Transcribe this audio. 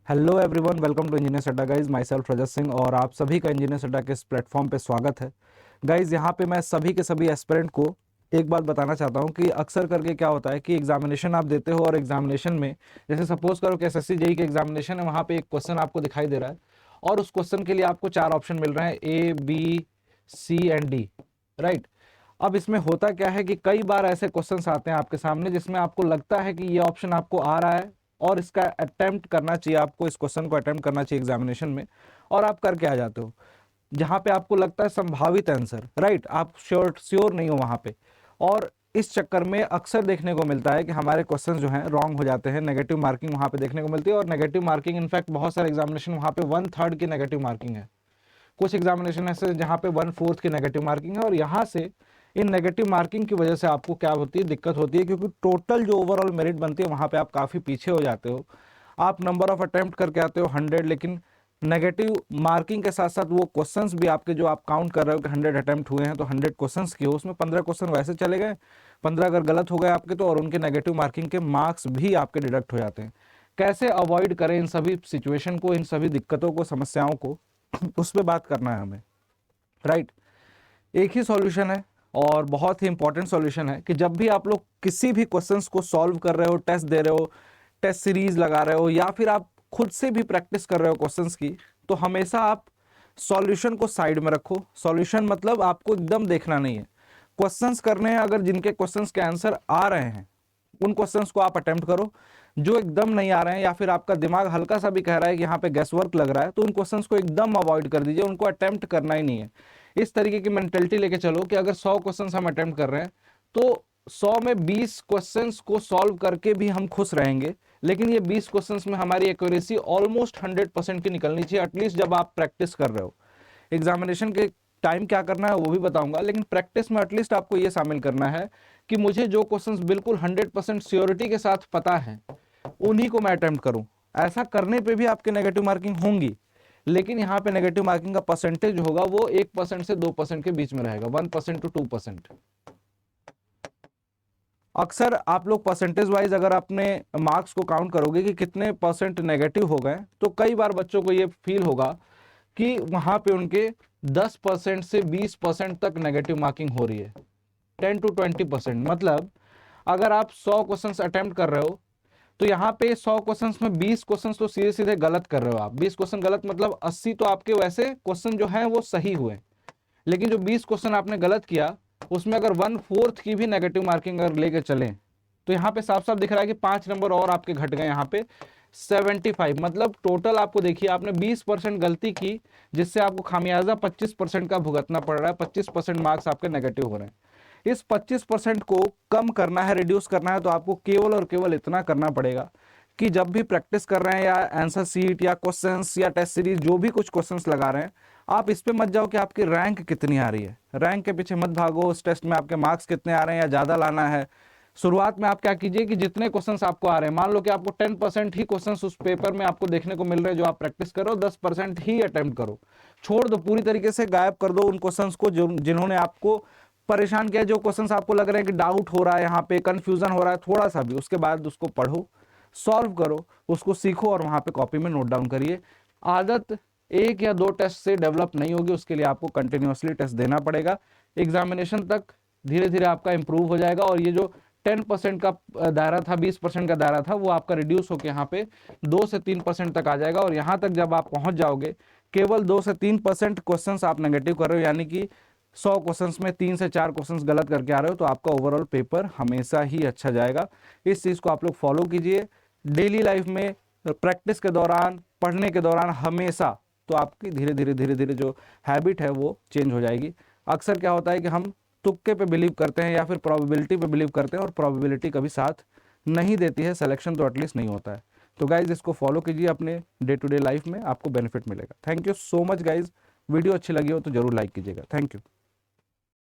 Hello everyone, welcome to engineers Adda guys. Myself Rajat Singh और आप सभी का इंजीनियर्स अड्डा के इस प्लेटफॉर्म पे स्वागत है। गाइज यहाँ पे मैं सभी के सभी एस्पिरेंट को एक बात बताना चाहता हूँ कि अक्सर करके क्या होता है कि एग्जामिनेशन आप देते हो और एग्जामिनेशन में जैसे सपोज करो कि एसएससी जेई के एग्जामिनेशन है, वहाँ पे एक क्वेश्चन आपको दिखाई दे रहा है और उस क्वेश्चन के लिए आपको 4 ऑप्शन मिल रहे हैं, A B C and D, right. अब इसमें होता क्या है कि कई बार ऐसे क्वेश्चंस आते हैं आपके सामने जिसमें आपको लगता है कि ये ऑप्शन आपको आ रहा है और इसका अटेम्प्ट करना चाहिए, आपको इस क्वेश्चन को अटेम्प्ट करना चाहिए एग्जामिनेशन में, और आप करके आ जाते हो जहां पे आपको लगता है संभावित आंसर, राइट। आप श्योर नहीं हो वहां पे, और इस चक्कर में अक्सर देखने को मिलता है कि हमारे क्वेश्चन जो हैं रॉन्ग हो जाते हैं, नेगेटिव मार्किंग वहां पे देखने को मिलती है। और नेगेटिव मार्किंग इनफैक्ट बहुत सारे एग्जामिनेशन वहां पे 1/3 की नेगेटिव मार्किंग है। कुछ एग्जामिनेशन ऐसे जहां पे 1/4 की नेगेटिव मार्किंग है, और यहाँ से इन नेगेटिव मार्किंग की वजह से आपको क्या होती है, दिक्कत होती है, क्योंकि टोटल जो ओवरऑल मेरिट बनती है वहां पे आप काफ़ी पीछे हो जाते हो। आप नंबर ऑफ अटेम्प्ट करके आते हो 100, लेकिन नेगेटिव मार्किंग के साथ साथ वो क्वेश्चंस भी आपके जो आप काउंट कर रहे हो कि 100 अटेम्प्ट हुए हैं तो 100 क्वेश्चंस किए, उसमें 15 क्वेश्चन वैसे चले गए, 15 अगर गलत हो गए आपके तो, और उनके नेगेटिव मार्किंग के मार्क्स भी आपके डिडक्ट हो जाते हैं। कैसे अवॉइड करें इन सभी सिचुएशन को, इन सभी दिक्कतों को, समस्याओं को, उस पर बात करना है हमें, राइट। एक ही सॉल्यूशन है और बहुत ही इंपॉर्टेंट सॉल्यूशन है कि जब भी आप लोग किसी भी क्वेश्चंस को सॉल्व कर रहे हो, टेस्ट दे रहे हो, टेस्ट सीरीज लगा रहे हो, या फिर आप खुद से भी प्रैक्टिस कर रहे हो क्वेश्चंस की, तो हमेशा आप सॉल्यूशन को साइड में रखो। सॉल्यूशन मतलब आपको एकदम देखना नहीं है, क्वेश्चंस करने हैं। अगर जिनके क्वेश्चंस के आंसर आ रहे हैं उन क्वेश्चंस को आप अटेम्प्ट करो, जो एकदम नहीं आ रहे हैं या फिर आपका दिमाग हल्का सा भी कह रहा है कि यहाँ पे गैस वर्क लग रहा है, तो उन क्वेश्चंस को एकदम अवॉइड कर दीजिए, उनको अटेम्प्ट करना ही नहीं है। इस तरीके की मेंटेलिटी लेके चलो कि अगर 100 क्वेश्चंस हम अटेम्प्ट कर रहे हैं तो 100 में 20 क्वेश्चंस को सॉल्व करके भी हम खुश रहेंगे, लेकिन ये 20 क्वेश्चंस में हमारी एक्यूरेसी ऑलमोस्ट 100% की निकलनी चाहिए, एटलीस्ट जब आप प्रैक्टिस कर रहे हो। एग्जामिनेशन के टाइम क्या करना है वो भी बताऊंगा, लेकिन प्रैक्टिस में एटलीस्ट आपको ये शामिल करना है कि मुझे जो क्वेश्चंस बिल्कुल 100% श्योरिटी के साथ पता है उन्हीं को मैं अटेम्प्ट करूं। ऐसा करने पे भी आपके नेगेटिव मार्किंग होंगी, लेकिन यहाँ पे नेगेटिव मार्किंग का परसेंटेज होगा वो 1% से 2% के बीच में रहेगा, 1% to 2%। अक्सर आप लोग परसेंटेज वाइज अगर अपने मार्क्स को काउंट करोगे कि कितने परसेंट नेगेटिव हो गए, तो कई बार बच्चों को ये फील होगा कि वहां पे उनके 10% से 20% तक नेगेटिव मार्किंग हो रही है, 10 to 20%। मतलब अगर आप 100 क्वेश्चंस अटेम्प्ट कर रहे हो तो यहाँ पे 100 क्वेश्चंस में 20 क्वेश्चंस तो सीधे सीधे गलत कर रहे हो आप। 20 क्वेश्चन गलत मतलब 80 तो आपके वैसे क्वेश्चन जो है वो सही हुए, लेकिन जो 20 क्वेश्चन आपने गलत किया उसमें अगर 1/4 की भी नेगेटिव मार्किंग अगर लेके चलें तो यहाँ पे साफ साफ दिख रहा है कि 5 नंबर और आपके घट गए, यहाँ पे 75। मतलब टोटल आपको देखिए आपने 20% गलती की, जिससे आपको खामियाजा 25% का भुगतना पड़ रहा है, 25% मार्क्स आपके नेगेटिव हो रहे हैं। इस 25% को कम करना है, रिड्यूस करना है, तो आपको केवल और केवल इतना करना पड़ेगा कि जब भी प्रैक्टिस कर रहे हैं या आंसर सीट या क्वेश्चंस या टेस्ट सीरीज जो भी कुछ क्वेश्चंस लगा रहे हैं, आप इस पे मत जाओ कि आपकी रैंक कितनी आ रही है। रैंक के पीछे मत भागो, उस टेस्ट में आपके मार्क्स कितने आ रहे हैं या ज़्यादा लाना है। शुरुआत में आप क्या कीजिए कि जितने क्वेश्चंस आपको आ रहे हैं, मान लो कि आपको 10% ही क्वेश्चंस उस पेपर में आपको देखने को मिल रहे हैं जो आप प्रैक्टिस करो, 10% ही अटेम्प्ट करो। छोड़ दो, पूरी तरीके से गायब कर दो उन क्वेश्चंस को जो जिन्होंने आपको परेशान किया। जो क्वेश्चंस आपको लग रहे हैं कि डाउट हो रहा है, यहाँ पे कंफ्यूजन हो रहा है थोड़ा सा भी, उसके बाद उसको पढ़ो, सॉल्व करो, उसको सीखो और वहां पे कॉपी में नोट डाउन करिए। आदत 1 या 2 टेस्ट से डेवलप नहीं होगी, उसके लिए आपको कंटिन्यूअसली टेस्ट देना पड़ेगा। एग्जामिनेशन तक धीरे धीरे आपका इंप्रूव हो जाएगा और ये जो 10% का दायरा था, 20% का दायरा था, वो आपका रिड्यूस होकर यहाँ पे 2 से 3% तक आ जाएगा। और यहाँ तक जब आप पहुंच जाओगे, केवल 2 से 3% क्वेश्चंस आप नेगेटिव कर रहे हो, यानी कि 100 क्वेश्चंस में 3 से 4 क्वेश्चंस गलत करके आ रहे हो, तो आपका ओवरऑल पेपर हमेशा ही अच्छा जाएगा। इस चीज़ को आप लोग फॉलो कीजिए डेली लाइफ में, प्रैक्टिस के दौरान, पढ़ने के दौरान हमेशा, तो आपकी धीरे धीरे जो हैबिट है वो चेंज हो जाएगी। अक्सर क्या होता है कि हम तुक्के पे बिलीव करते हैं या फिर प्रोबेबिलिटी पे बिलीव करते हैं, और प्रोबेबिलिटी कभी साथ नहीं देती है, सिलेक्शन तो एटलीस्ट नहीं होता है। तो गाइज इसको फॉलो कीजिए अपने डे टू डे लाइफ में, आपको बेनिफिट मिलेगा। Thank you so much guys. Video अच्छी लगी हो तो जरूर लाइक कीजिएगा। Thank you.